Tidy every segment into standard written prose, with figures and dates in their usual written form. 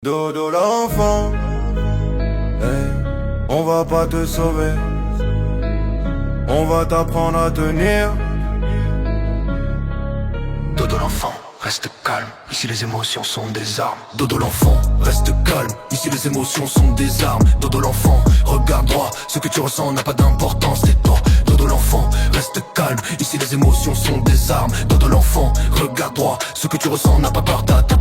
Dodo l'enfant, hey, on va pas te sauver, on va t'apprendre à tenir. Dodo l'enfant, reste calme, ici les émotions sont des armes. Dodo l'enfant, reste calme, ici les émotions sont des armes. Dodo l'enfant, regarde droit, ce que tu ressens n'a pas d'importance, c'est toi. Dodo l'enfant, reste calme, ici les émotions sont des armes. Dodo l'enfant, regarde droit, ce que tu ressens n'a pas peur d'atteindre.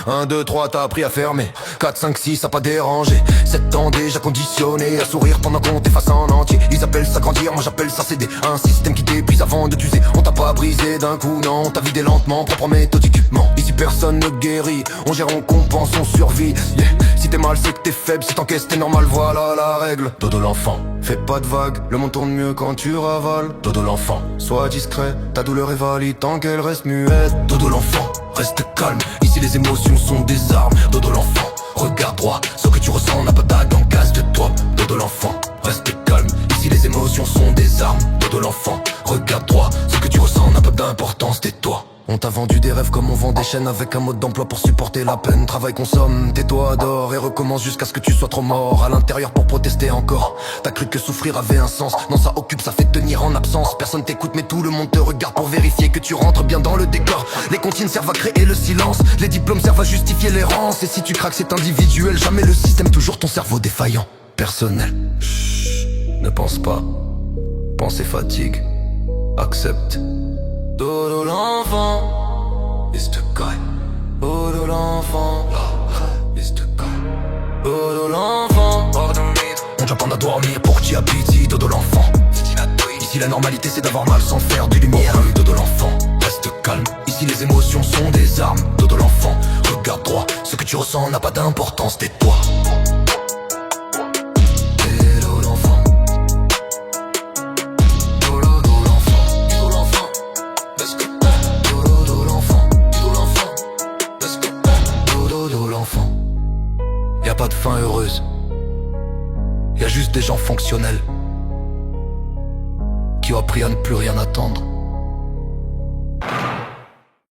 1, 2, 3, t'as appris à fermer. 4, 5, 6, ça pas dérangé. 7 ans déjà conditionné à sourire pendant qu'on t'efface en entier. Ils appellent ça grandir, moi j'appelle ça céder. Un système qui t'épuise avant de t'user. On t'a pas brisé d'un coup, non, on t'a vidé lentement, propre méthodiquement. Ici personne ne guérit, on gère, on compense, on survit, yeah. Si t'es mal c'est que t'es faible, si t'encaisses t'es normal, voilà la règle. Dodo l'enfant, fais pas de vagues, le monde tourne mieux quand tu ravales. Dodo l'enfant, sois discret, ta douleur est valide tant qu'elle reste muette. Dodo l'enfant, reste calme, ici les émotions sont des armes. Dodo l'enfant, regarde droit, ce que tu ressens n'a pas d'âge en casse de toi. Dodo l'enfant, reste calme, ici les émotions sont des armes. Dodo l'enfant, regarde droit, ce que tu ressens n'a pas d'importance, tais-toi. On t'a vendu des rêves comme on vend des chaînes, avec un mode d'emploi pour supporter la peine. Travail, consomme, tais-toi, adore et recommence jusqu'à ce que tu sois trop mort. À l'intérieur pour protester encore. T'as cru que souffrir avait un sens. Non, ça occupe, ça fait tenir en absence. Personne t'écoute mais tout le monde te regarde pour vérifier que tu rentres bien dans le décor. Les comptines servent à créer le silence, les diplômes servent à justifier l'errance. Et si tu craques c'est individuel, jamais le système, toujours ton cerveau défaillant. Personnel, chut, ne pense pas, pense et fatigue, accepte. Dodo l'enfant, is the guy. Dodo l'enfant, is the guy. Dodo l'enfant, on t'apprend à dormir pour que tu habites ici. Dodo l'enfant, ici la normalité c'est d'avoir mal sans faire de lumière. Dodo l'enfant, reste calme, ici les émotions sont des armes. Dodo l'enfant, regarde droit, ce que tu ressens n'a pas d'importance, tais-toi. Y'a pas de fin heureuse, y'a juste des gens fonctionnels qui ont appris à ne plus rien attendre.